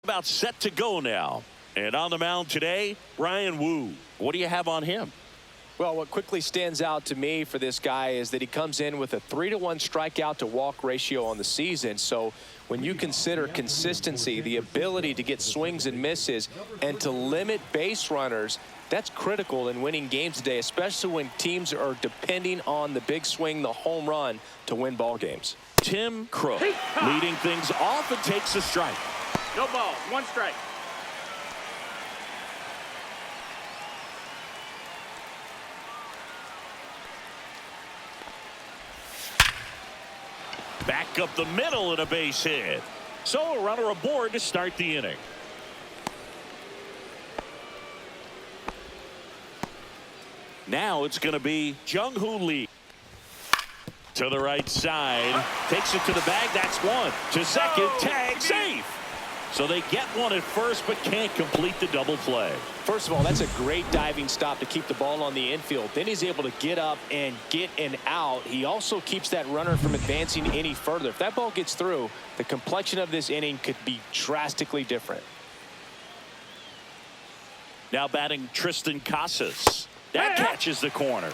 About set to go now. And on the mound today, Ryan Wu. What do you have on him? Well, what quickly stands out to me for this guy is that he comes in with a 3-to-1 strikeout to walk ratio on the season. So when you consider consistency, the ability to get swings and misses and to limit base runners, that's critical in winning games today, especially when teams are depending on the big swing, the home run, to win ball games. Tim Crook leading things off and takes a strike. No ball, 1 strike. Back up the middle and a base hit. So a runner aboard to start the inning. Now it's going to be Jung-Hoo Lee. To the right side. Takes it to the bag. That's one. To second. Tag. Safe. So they get one at first but can't complete the double play. First of all, that's a great diving stop to keep the ball on the infield. Then he's able to get up and get an out. He also keeps that runner from advancing any further. If that ball gets through, the complexion of this inning could be drastically different. Now batting Tristan Casas. That catches the corner.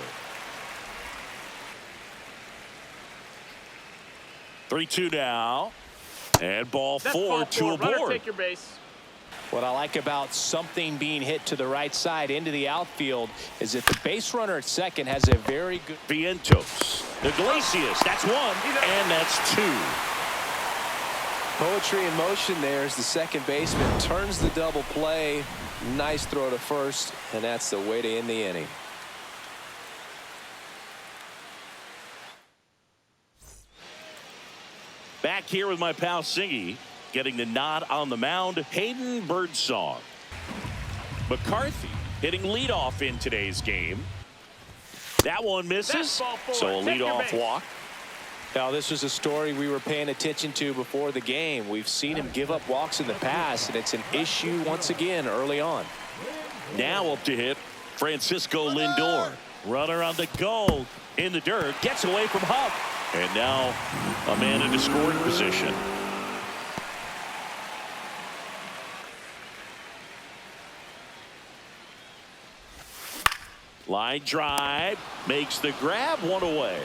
3-2 now. And ball 4 to a board. Take your base. What I like about something being hit to the right side into the outfield is that the base runner at second has a very good. Vientos. Iglesias. That's one. And that's 2. Poetry in motion there as the second baseman turns the double play. Nice throw to first. And that's the way to end the inning. Back here with my pal Singy, getting the nod on the mound. Hayden Birdsong. McCarthy hitting leadoff in today's game. That one misses, so a leadoff walk. Now, this was a story we were paying attention to before the game. We've seen him give up walks in the past, and it's an issue once again early on. Now up to hit Francisco Lindor. Runner on the go in the dirt. Gets away from Huff. And now a man into scoring position. Line drive. Makes the grab, 1 away.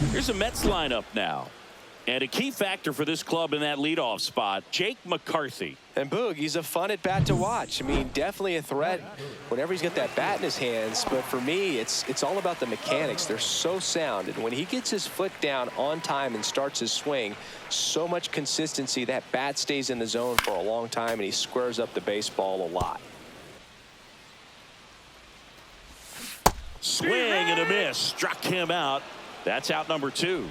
Here's a Mets lineup now. And a key factor for this club in that leadoff spot, Jake McCarthy. And Boog, he's a fun at bat to watch. I mean, definitely a threat whenever he's got that bat in his hands. But for me, it's all about the mechanics. They're so sound. And when he gets his foot down on time and starts his swing, so much consistency, that bat stays in the zone for a long time, and he squares up the baseball a lot. Swing and a miss. Struck him out. That's out number 2.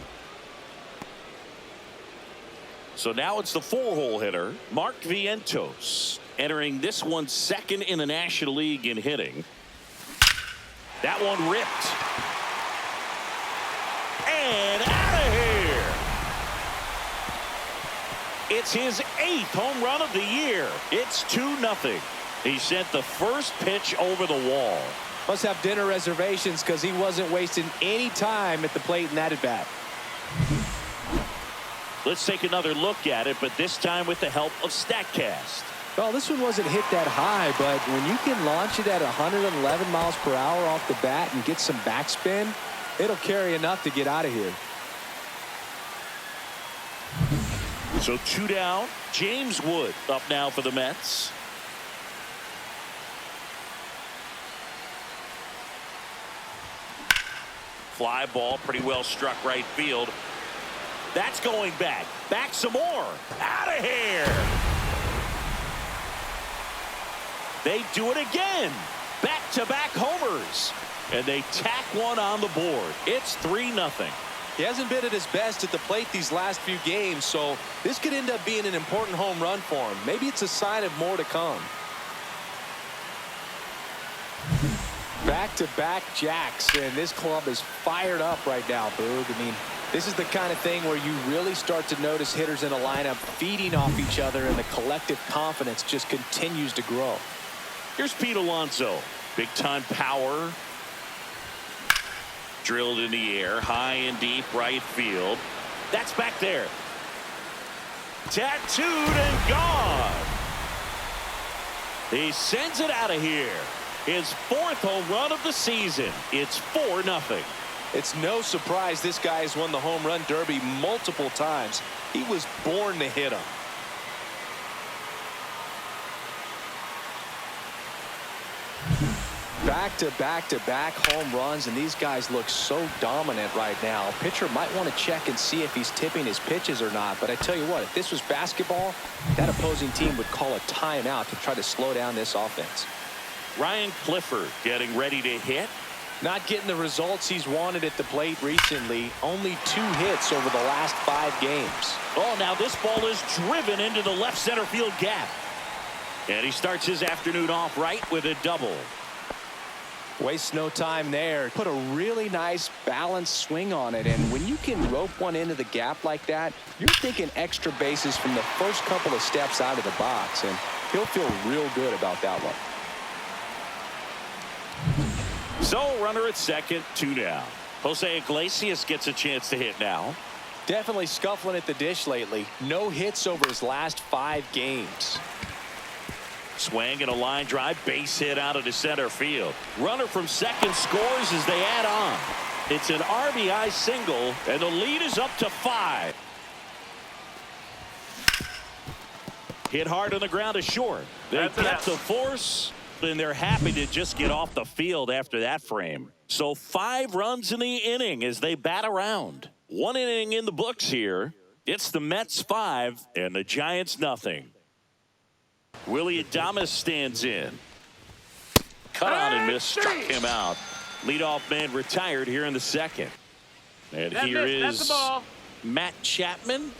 So now it's the 4-hole hitter, Mark Vientos, entering this one second in the National League in hitting. That one ripped. And out of here. It's his 8th home run of the year. It's 2-0. He sent the first pitch over the wall. Must have dinner reservations because he wasn't wasting any time at the plate in that at bat. Let's take another look at it, but this time with the help of StatCast. Well, this one wasn't hit that high, but when you can launch it at 111 miles per hour off the bat and get some backspin, it'll carry enough to get out of here. So 2 down. James Wood up now for the Mets. Fly ball, pretty well struck right field. That's going back. Back some more. Out of here. They do it again. Back-to-back homers. And they tack one on the board. It's 3-0. He hasn't been at his best at the plate these last few games, so this could end up being an important home run for him. Maybe it's a sign of more to come. Back-to-back jacks, and this club is fired up right now, Boog. I mean, this is the kind of thing where you really start to notice hitters in a lineup feeding off each other, and the collective confidence just continues to grow. Here's Pete Alonso. Big-time power. Drilled in the air, high and deep right field. That's back there. Tattooed and gone. He sends it out of here. His 4th home run of the season. It's 4-0. It's no surprise this guy has won the home run derby multiple times. He was born to hit them. Back-to-back-to-back home runs, and these guys look so dominant right now. Pitcher might want to check and see if he's tipping his pitches or not. But I tell you what, if this was basketball, that opposing team would call a timeout to try to slow down this offense. Ryan Clifford getting ready to hit. Not getting the results he's wanted at the plate recently. Only 2 hits over the last 5 games. Oh, now this ball is driven into the left center field gap. And he starts his afternoon off right with a double. Wastes no time there. Put a really nice balanced swing on it, and when you can rope one into the gap like that, you're thinking extra bases from the first couple of steps out of the box, and he'll feel real good about that one. So runner at second, 2 down. Jose Iglesias gets a chance to hit now. Definitely scuffling at the dish lately. No hits over his last 5 games. Swing and a line drive, base hit out of the center field. Runner from second scores as they add on. It's an RBI single, and the lead is up to 5. Hit hard on the ground to short. They kept the force, and they're happy to just get off the field after that frame. So 5 runs in the inning as they bat around. 1 inning in the books here. It's the Mets 5 and the Giants nothing. Willie Adames stands in. Cut on and miss, struck him out. Leadoff man retired here in the second. And here is Matt Chapman.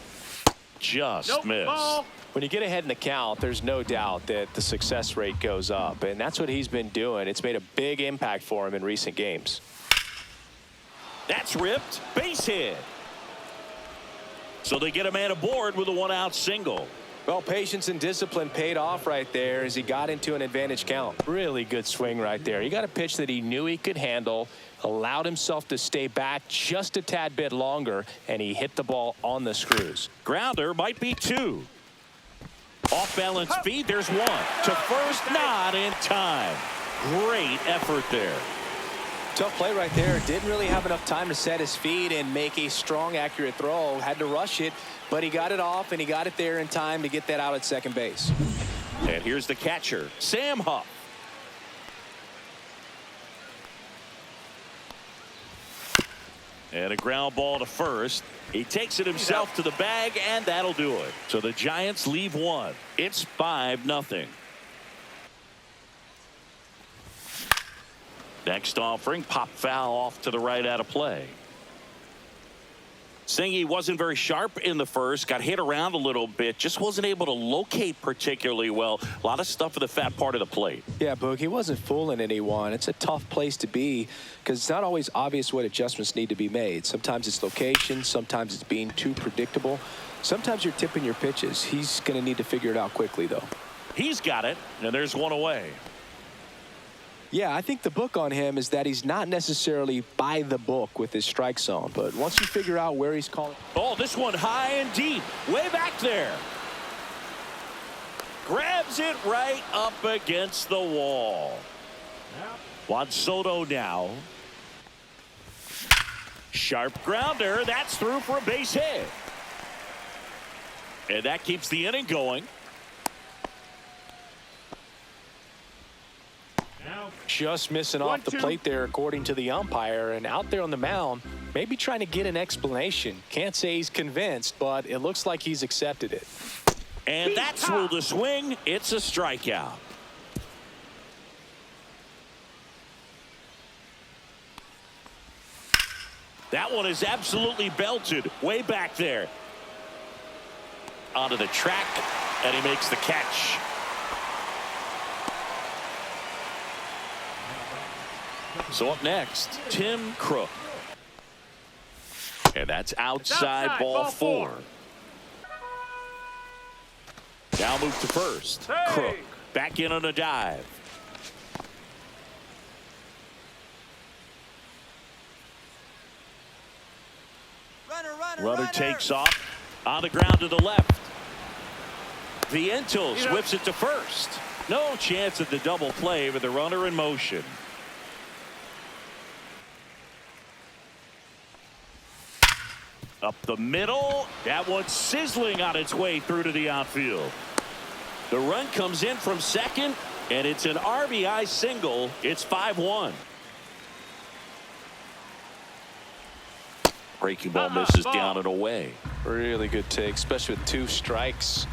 Just missed. When you get ahead in the count, there's no doubt that the success rate goes up, and that's what he's been doing. It's made a big impact for him in recent games. That's ripped. Base hit. So they get a man aboard with a 1-out single. Well, patience and discipline paid off right there as he got into an advantage count. Really good swing right there. He got a pitch that he knew he could handle, allowed himself to stay back just a tad bit longer, and he hit the ball on the screws. Grounder might be 2. Off balance feed, there's 1. To first, not in time. Great effort there. Tough play right there. Didn't really have enough time to set his feet and make a strong, accurate throw. Had to rush it, but he got it off, and he got it there in time to get that out at second base. And here's the catcher, Sam Huff. And a ground ball to first. He takes it himself to the bag, and that'll do it. So the Giants leave 1. It's 5-0. Next offering, pop foul off to the right out of play. Singy wasn't very sharp in the first, got hit around a little bit, just wasn't able to locate particularly well. A lot of stuff for the fat part of the plate. Yeah, Boog, he wasn't fooling anyone. It's a tough place to be because it's not always obvious what adjustments need to be made. Sometimes it's location, sometimes it's being too predictable. Sometimes you're tipping your pitches. He's going to need to figure it out quickly, though. He's got it, and there's 1 away. Yeah, I think the book on him is that he's not necessarily by the book with his strike zone, but once you figure out where he's calling. Oh, this one high and deep, way back there. Grabs it right up against the wall. Juan Soto now. Sharp grounder, that's through for a base hit. And that keeps the inning going. Just missing off the plate there, according to the umpire, and out there on the mound, maybe trying to get an explanation. Can't say he's convinced, but it looks like he's accepted it. And that's ruled a swing. It's a strikeout. That one is absolutely belted way back there. Onto the track, and he makes the catch. So up next, Tim Crook. And that's outside ball 4. Now move to first. Crook back in on a dive. Runner takes off on the ground to the left. Vientos whips it to first. No chance at the double play with the runner in motion. Up the middle. That one's sizzling on its way through to the outfield. The run comes in from second, and it's an RBI single. It's 5-1. Breaking ball misses down and away. Really good take, especially with 2 strikes.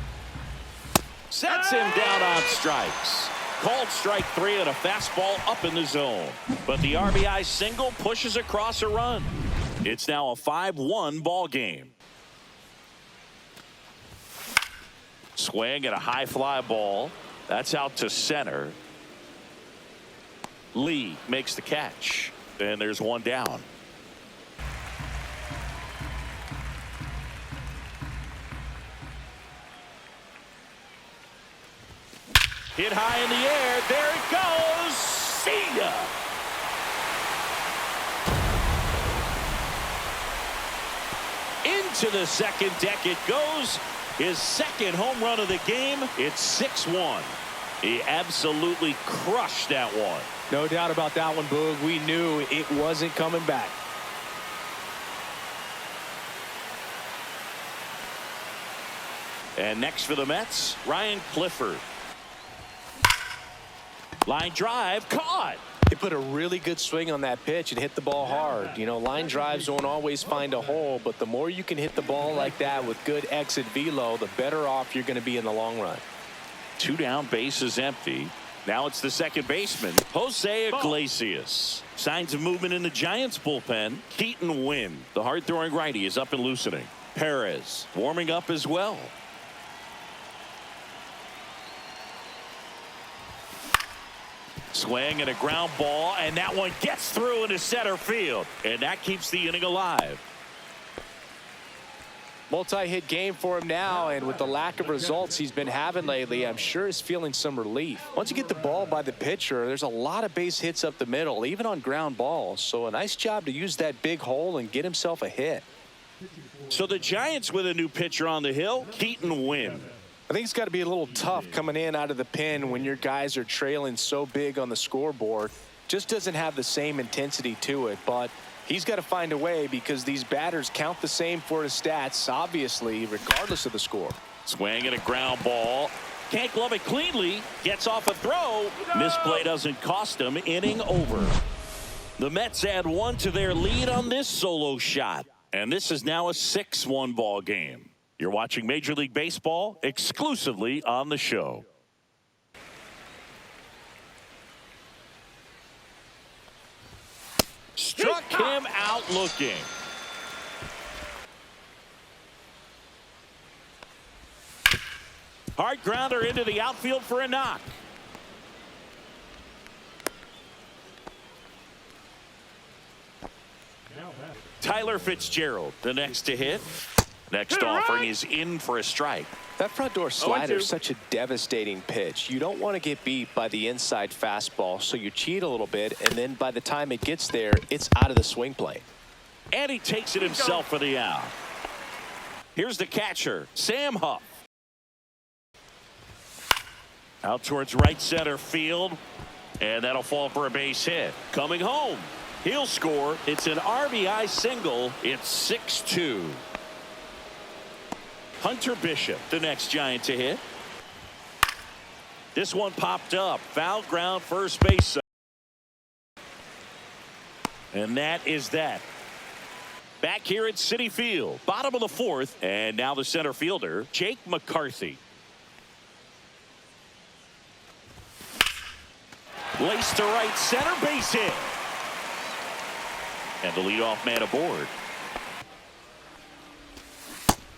Sets him down on strikes. Called strike 3 on a fastball up in the zone. But the RBI single pushes across a run. It's now a 5-1 ball game. Swing at a high fly ball. That's out to center. Lee makes the catch. And there's one down. Hit high in the air. There it goes. See ya. Into the second deck it goes. His second home run of the game. It's 6-1. He absolutely crushed that one. No doubt about that one, Boog. We knew it wasn't coming back. And next for the Mets, Ryan Clifford. Line drive, caught. He put a really good swing on that pitch and hit the ball hard. You know, line drives won't always find a hole, but the more you can hit the ball like that with good exit velo, the better off you're going to be in the long run. 2 down, bases empty. Now it's the second baseman, Jose Iglesias. Signs of movement in the Giants bullpen. Keaton Wynn, the hard-throwing righty, is up and loosening. Perez warming up as well. Swing and a ground ball, and that one gets through into center field, and that keeps the inning alive. Multi-hit game for him now, and with the lack of results he's been having lately, I'm sure he's feeling some relief. Once you get the ball by the pitcher, there's a lot of base hits up the middle, even on ground balls. So a nice job to use that big hole and get himself a hit. So the Giants with a new pitcher on the hill, Keaton Wynn. I think it's got to be a little tough coming in out of the pen when your guys are trailing so big on the scoreboard. Just doesn't have the same intensity to it, but he's got to find a way because these batters count the same for his stats, obviously, regardless of the score. Swing and a ground ball. Can't glove it cleanly. Gets off a throw. Misplay doesn't cost him. Inning over. The Mets add 1 to their lead on this solo shot. And this is now a 6-1 ball game. You're watching Major League Baseball exclusively on the show. Struck him out looking. Hard grounder into the outfield for a knock. Tyler Fitzgerald, the next to hit. Next offering is in for a strike. That front door slider is such a devastating pitch. You don't want to get beat by the inside fastball, so you cheat a little bit, and then by the time it gets there, it's out of the swing plane. And he takes it himself for the out. Here's the catcher, Sam Huff. Out towards right center field, and that'll fall for a base hit. Coming home, he'll score. It's an RBI single. It's 6-2. Hunter Bishop, the next Giant to hit. This one popped up. Foul ground, first base. And that is that. Back here at Citi Field, bottom of the 4th, and now the center fielder, Jake McCarthy. Laced to right center, base hit. And the leadoff man aboard.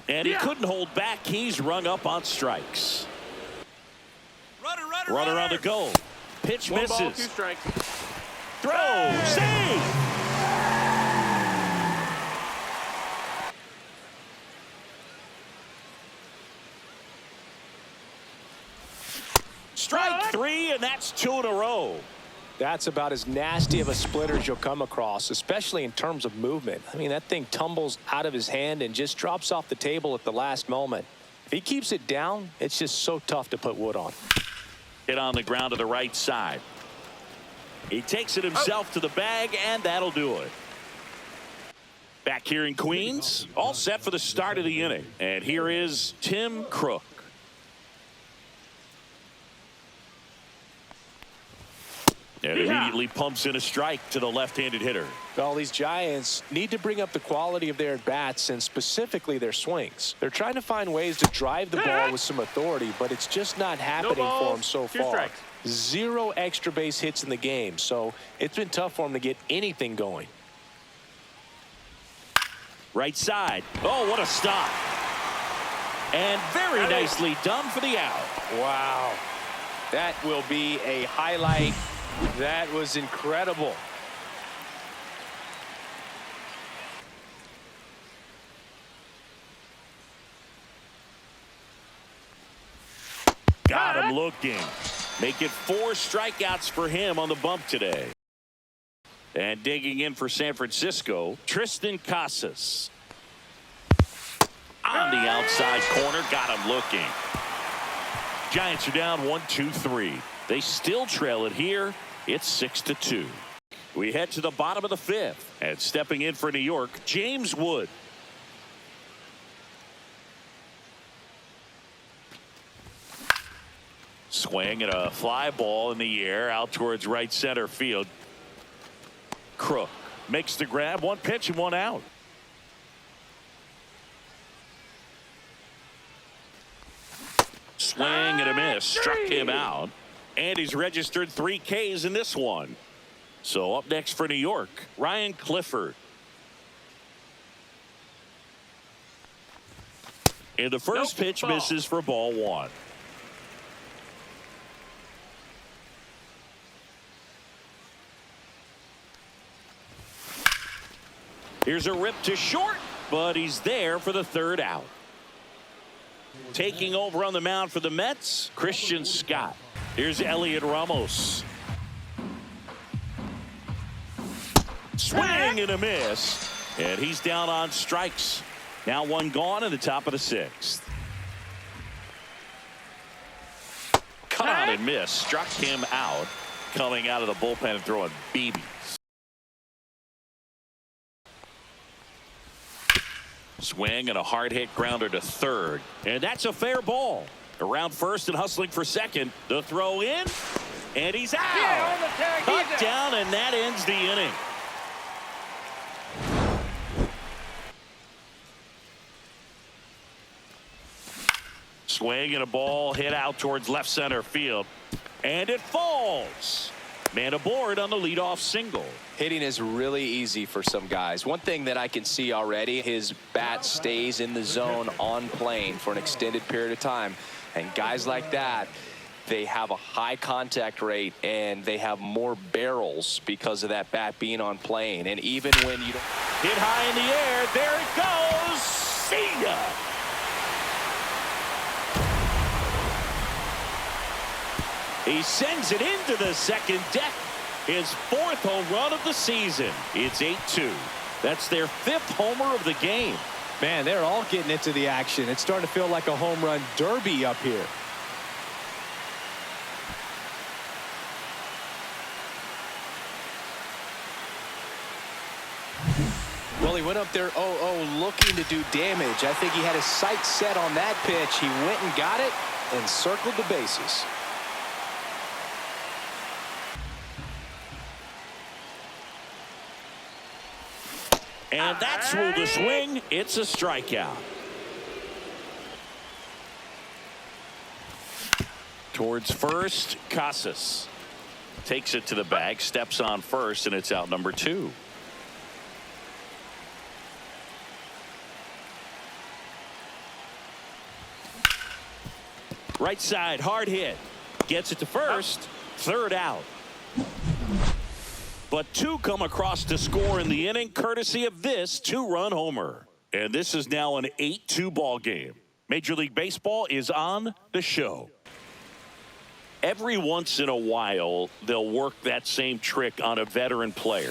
And he couldn't hold back. He's rung up on strikes. Runner on the go. Pitch misses. 1 ball, 2 strikes. Throw. Save. Strike 3, and that's 2 in a row. That's about as nasty of a splitter as you'll come across, especially in terms of movement. I mean, that thing tumbles out of his hand and just drops off the table at the last moment. If he keeps it down, it's just so tough to put wood on. Hit on the ground to the right side. He takes it himself to the bag, and that'll do it. Back here in Queens, all set for the start of the inning. And here is Tim Crook. And immediately pumps in a strike to the left-handed hitter. Well, these Giants need to bring up the quality of their at-bats and specifically their swings. They're trying to find ways to drive the ball with some authority, but it's just not happening for them so far. Strikes. 0 extra base hits in the game, so it's been tough for them to get anything going. Right side. Oh, what a stop. And very nicely done for the out. Wow. That will be a highlight. That was incredible. Got him looking. Make it 4 strikeouts for him on the bump today. And digging in for San Francisco, Tristan Casas. On the outside corner, got him looking. Giants are down 1-2-3. They still trail it here. It's 6-2. We head to the bottom of the 5th. And stepping in for New York, James Wood. Swing and a fly ball in the air out towards right center field. Crook makes the grab. 1 pitch and 1 out. Swing and a miss. Struck him out. And he's registered 3 Ks in this one. So up next for New York, Ryan Clifford. And the first pitch misses for ball 1. Here's a rip to short, but he's there for the 3rd out. Taking over on the mound for the Mets, Christian Scott. Here's Elliot Ramos. Swing and a miss. And he's down on strikes. Now 1 gone in the top of the 6th. Cut on and miss. Struck him out. Coming out of the bullpen and throwing BBs. Swing and a hard hit grounder to 3rd. And that's a fair ball. Around 1st and hustling for 2nd. The throw in. And he's out. Yeah, on the tag, Cut down, and that ends the inning. Swing and a ball hit out towards left center field. And it falls. Man aboard on the leadoff single. Hitting is really easy for some guys. One thing that I can see already, his bat stays in the zone on plane for an extended period of time. And guys like that, they have a high contact rate and they have more barrels because of that bat being on plane. And even when you don't hit high in the air, there it goes. See ya. He sends it into the 2nd deck. His 4th home run of the season. It's 8-2. That's their 5th homer of the game. Man, they're all getting into the action. It's starting to feel like a home run derby up here. Well, he went up there 0-0 looking to do damage. I think he had his sights set on that pitch. He went and got it and circled the bases. And that's through the swing. It's a strikeout. Towards first, Casas takes it to the bag, steps on first, and it's out number 2. Right side, hard hit. Gets it to first, 3rd out. But 2 come across to score in the inning, courtesy of this 2-run homer. And this is now an 8-2 ball game. Major League Baseball is on the show. Every once in a while, they'll work that same trick on a veteran player.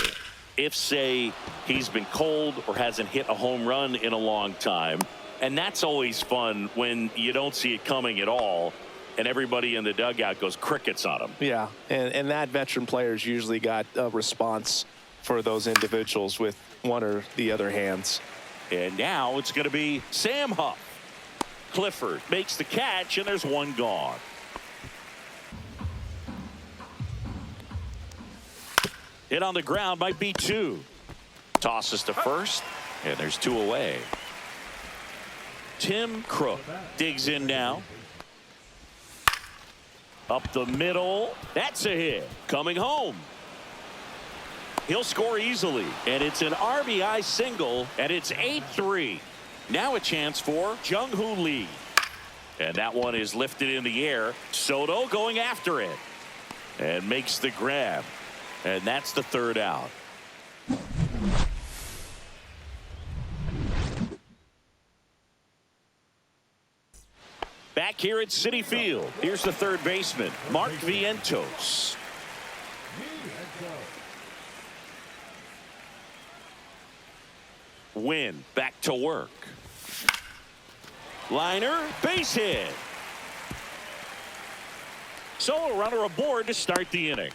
If, say, he's been cold or hasn't hit a home run in a long time, And that's always fun when you don't see it coming at all, and everybody in the dugout goes crickets on them. Yeah, and that veteran player's usually got a response for those individuals with one or the other hands. And now it's going to be Sam Huff. Clifford makes the catch, and there's one gone. Hit on the ground might be two. Tosses to first, and there's two away. Tim Crook digs in now. Up the middle. That's a hit. Coming home. He'll score easily, and it's an RBI single, and it's 8-3. Now a chance for Jung-Hoo Lee. And that one is lifted in the air. Soto going after it and makes the grab. And that's the third out. Back here at Citi Field, here's the third baseman, Mark Vientos. Win back to work. Liner, base hit. So a runner aboard to start the inning.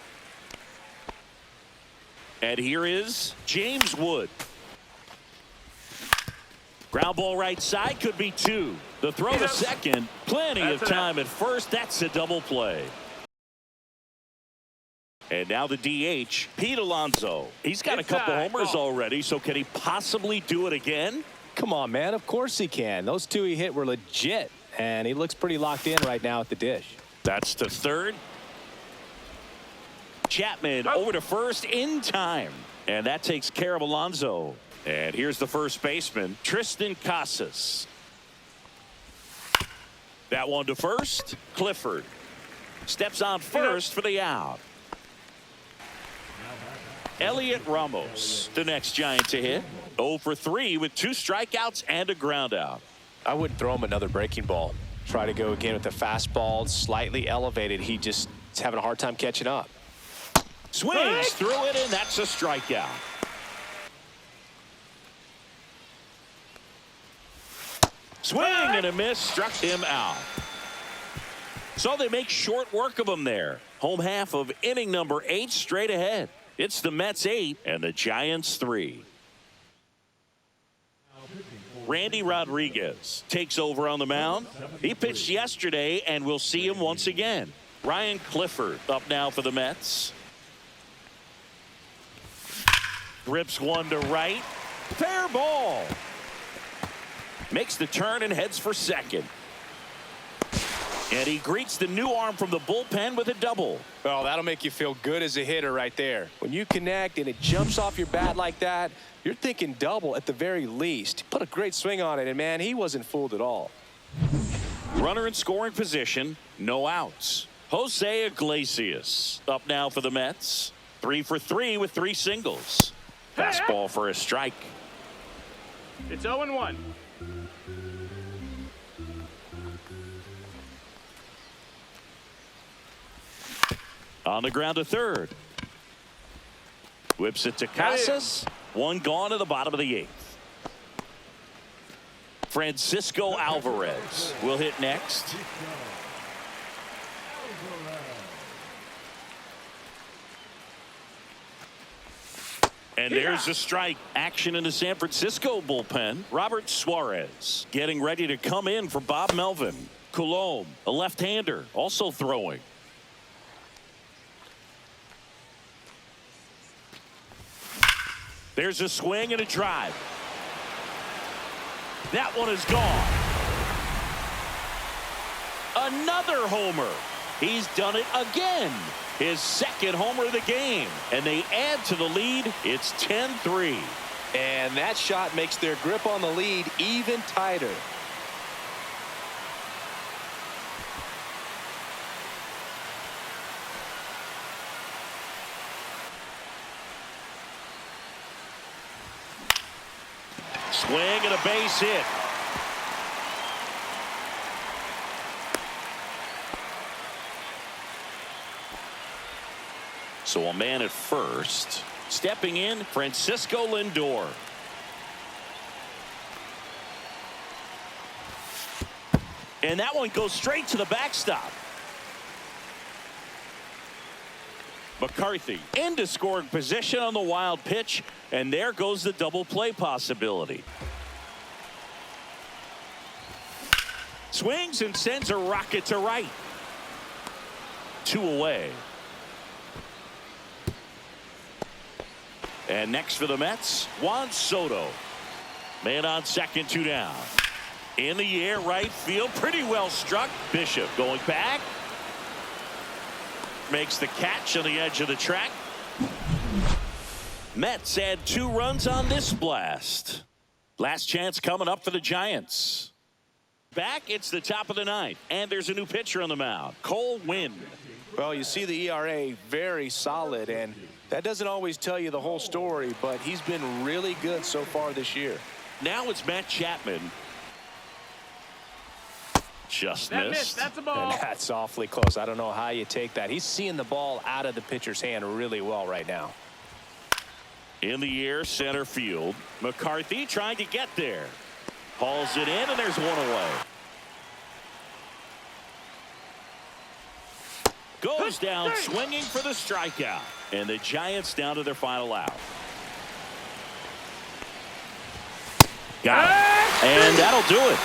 And here is James Wood. Ground ball right side, could be two. The throw to second, plenty of time at first. That's a double play. And now the DH, Pete Alonso. He's got a couple homers already, so can he possibly do it again? Come on, man. Of course he can. Those two he hit were legit, and he looks pretty locked in right now at the dish. That's to third. Chapman over to first in time, and that takes care of Alonso. And here's the first baseman, Tristan Casas. That one to first. Clifford steps on first for the out. Elliot Ramos, the next Giant to hit. 0 for 3 with 2 strikeouts and a ground out. I wouldn't throw him another breaking ball. Try to go again with the fastball, slightly elevated. He just is having a hard time catching up. Swings through it, and that's a strikeout. Swing and a miss, struck him out. So they make short work of him there. Home half of inning number 8 straight ahead. It's the Mets 8 and the Giants 3. Randy Rodriguez takes over on the mound. He pitched yesterday, and we'll see him once again. Ryan Clifford up now for the Mets. Rips one to right. Fair ball. Makes the turn and heads for second. And he greets the new arm from the bullpen with a double. Oh, that'll make you feel good as a hitter right there. When you connect and it jumps off your bat like that, you're thinking double at the very least. Put a great swing on it, and man, he wasn't fooled at all. Runner in scoring position, no outs. Jose Iglesias up now for the Mets. 3 for 3 with 3 singles. Fastball for a strike. It's 0-1. On the ground to third. Whips it to Casas. One gone to the bottom of the 8th. Francisco Alvarez will hit next. And there's a strike. Action in the San Francisco bullpen. Robert Suarez getting ready to come in for Bob Melvin. Coulombe, a left-hander, also throwing. There's a swing and a drive. That one is gone. Another homer. He's done it again. His second homer of the game. And they add to the lead. It's 10-3. And that shot makes their grip on the lead even tighter. Swing and a base hit. So a man at first. Stepping in, Francisco Lindor. And that one goes straight to the backstop. McCarthy into scoring position on the wild pitch, and there goes the double play possibility. Swings and sends a rocket to right. 2 away. And next for the Mets, Juan Soto. Man on second, 2 down. In the air, right field, pretty well struck. Bishop going back. Makes the catch on the edge of the track. Mets add 2 runs on this blast. Last chance coming up for the Giants. Back, it's the top of the 9th, and there's a new pitcher on the mound, Cole Winn. Well, you see the ERA very solid, and that doesn't always tell you the whole story, but he's been really good so far this year. Now it's Matt Chapman. Just That missed. missed. That's a ball. And that's awfully close. I don't know how you take that. He's seeing the ball out of the pitcher's hand really well right now. In the air, center field. McCarthy trying to get there. Hauls it in, and there's 1 away. Goes down swinging for the strikeout. And the Giants down to their final out. Got it. And that'll do it.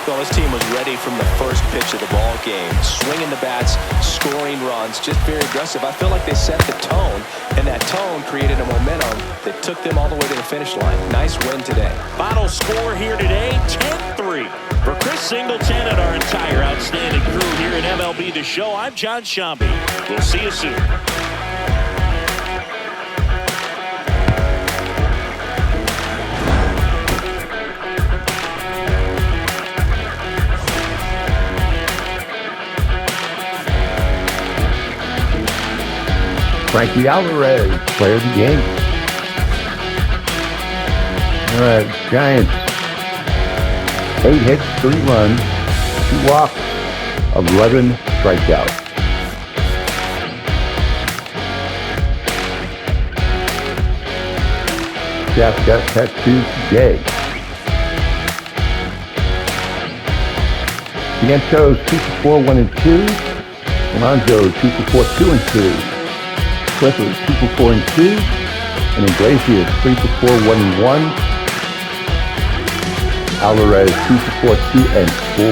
Well, this team was ready from the first pitch of the ball game. Swinging the bats, scoring runs, just very aggressive. I feel like they set the tone, and that tone created a momentum that took them all the way to the finish line. Nice win today. Final score here today, 10-3. For Chris Singleton and our entire outstanding crew here at MLB The Show, I'm John Shambi. We'll see you soon. Frankie Alvarez, player of the game. All right, Giants. 8 hits, 3 runs, 2 walks, 11 strikeouts. Jeff got tattoos today. Piento's 2 for 4, 1 and 2. Alonso 2 for 4, 2 and 2. Clifford 2 for 4 and 2, and Iglesias 3 for 4, 1 and 1. Alvarez 2 for 4, 2 and 4.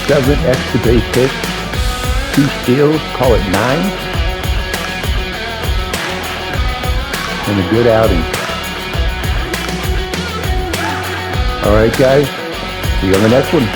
Seven extra base hits, 2 steals, call it 9, and a good outing. All right, guys, see you on the next one.